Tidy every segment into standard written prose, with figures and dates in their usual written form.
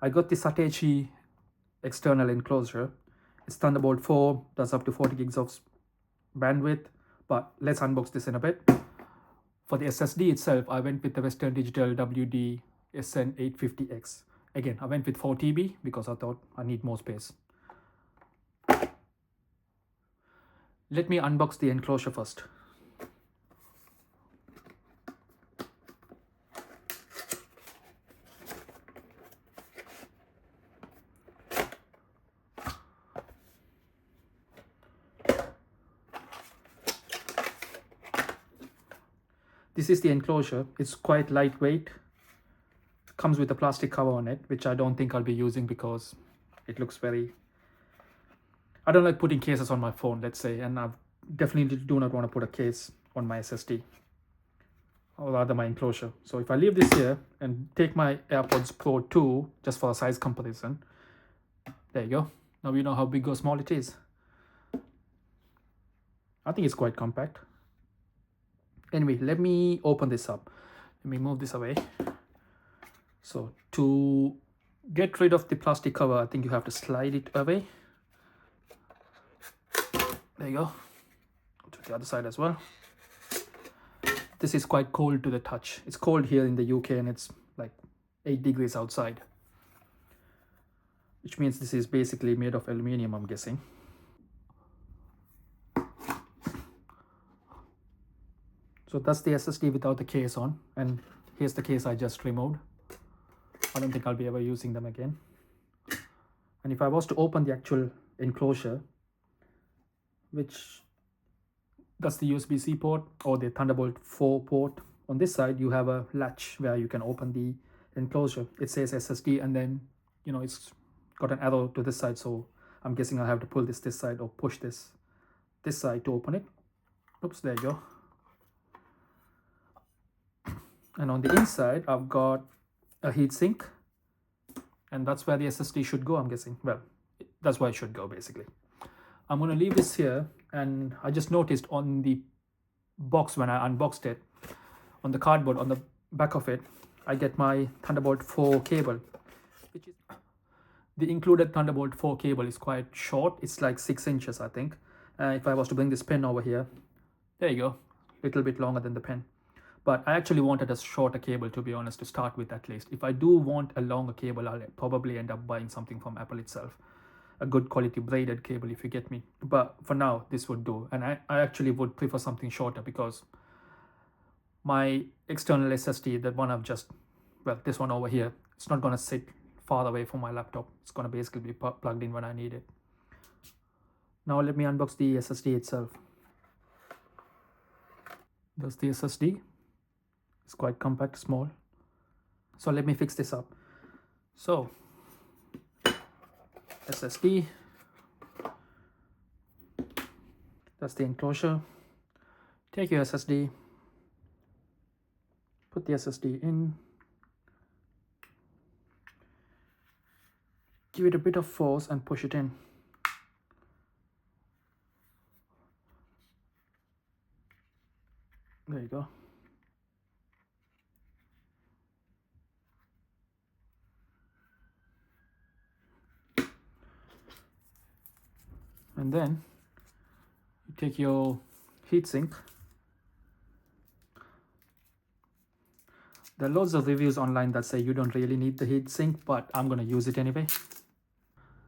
I got the SATECHI external enclosure. It's Thunderbolt 4, does up to 40 gigs of bandwidth, but let's unbox this in a bit. For the SSD itself, I went with the Western Digital WD SN850X. Again, I went with 4 TB because I thought I need more space. Let me unbox the enclosure first. This is the enclosure. It's quite lightweight. Comes with a plastic cover on it, which I don't think I'll be using because it looks very... I don't like putting cases on my phone, let's say, and I definitely do not want to put a case on my SSD, or rather my enclosure. So if I leave this here and take my AirPods Pro 2, just for a size comparison, there you go. Now you know how big or small it is. I think it's quite compact. Anyway, let me open this up. Let me move this away. So to get rid of the plastic cover, I think you have to slide it away. There you go. To the other side as well. This is quite cold to the touch. It's cold here in the UK and it's like 8 degrees outside, which means this is basically made of aluminium, I'm guessing. So that's the SSD without the case on, and here's the case I just removed. I don't think I'll be ever using them again. And if I was to open the actual enclosure, which that's the USB-C port or the Thunderbolt 4 port, on this side you have a latch where you can open the enclosure. It says SSD, and then it's got an arrow to this side, so I'm guessing I'll have to pull this side or push this side to open it. Oops, there you go. And on the inside I've got a heatsink, and that's where the SSD should go, I'm guessing. Well, that's where it should go basically. I'm going to leave this here, and I just noticed on the box when I unboxed it, on the cardboard on the back of it, I get my Thunderbolt 4 cable, which is the included Thunderbolt 4 cable is quite short. It's like 6 inches, I think. If I was to bring this pen over here, there you go, little bit longer than the pen. But I actually wanted a shorter cable, to be honest, to start with at least. If I do want a longer cable, I'll probably end up buying something from Apple itself. A good quality braided cable, if you get me. But for now, this would do. And I actually would prefer something shorter because my external SSD, that one I've just, well, this one over here, it's not going to sit far away from my laptop. It's going to basically be plugged in when I need it. Now let me unbox the SSD itself. That's the SSD. It's quite compact, small. So let me fix this up. So SSD, that's the enclosure. Take your SSD, put the SSD in, give it a bit of force and push it in. There you go. And then you take your heatsink. There are loads of reviews online that say you don't really need the heatsink, but I'm going to use it anyway.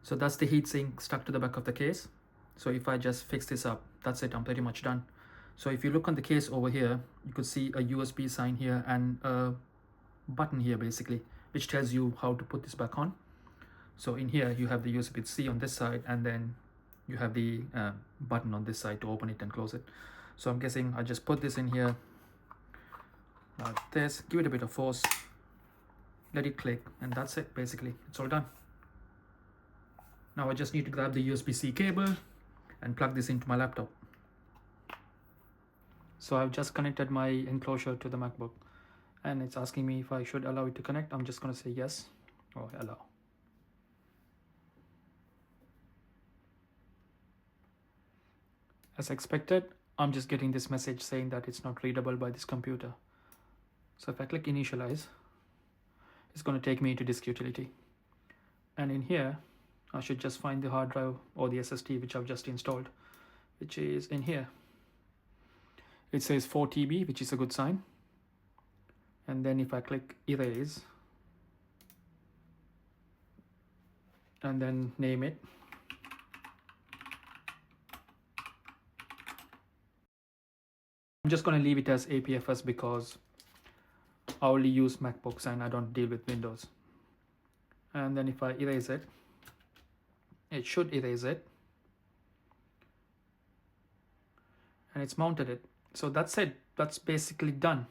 So that's the heatsink stuck to the back of the case. So if I just fix this up, that's it, I'm pretty much done. So if you look on the case over here, you could see a USB sign here and a button here basically, which tells you how to put this back on. So in here you have the USB-C on this side, and then you have the button on this side to open it and close it. So I'm guessing I just put this in here like this, give it a bit of force, let it click, and that's it basically. It's all done. Now I just need to grab the USB-C cable and plug this into my laptop. So I've just connected my enclosure to the MacBook, and it's asking me if I should allow it to connect. I'm just going to say yes or allow. As expected, I'm just getting this message saying that it's not readable by this computer. So if I click initialize, it's going to take me to disk utility. And in here, I should just find the hard drive or the SSD which I've just installed, which is in here. It says 4 TB, which is a good sign. And then if I click erase and then name it, I'm just going to leave it as APFS because I only use MacBooks and I don't deal with Windows. And then if I erase it, it should erase it. And it's mounted it. So that's it. That's basically done.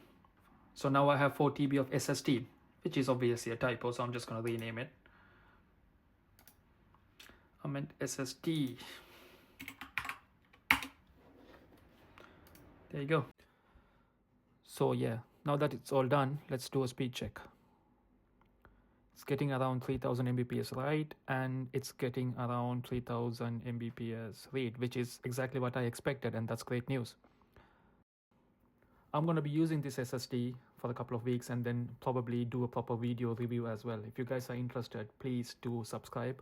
So now I have 4 TB of SSD, which is obviously a typo, so I'm just going to rename it. I meant SSD. There you go. So yeah, now that it's all done, let's do a speed check. It's getting around 3000 Mbps write, and it's getting around 3000 Mbps read, which is exactly what I expected, and that's great news. I'm going to be using this SSD for a couple of weeks and then probably do a proper video review as well. If you guys are interested, please do subscribe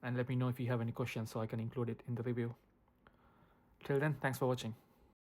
and let me know if you have any questions so I can include it in the review. Till then, thanks for watching.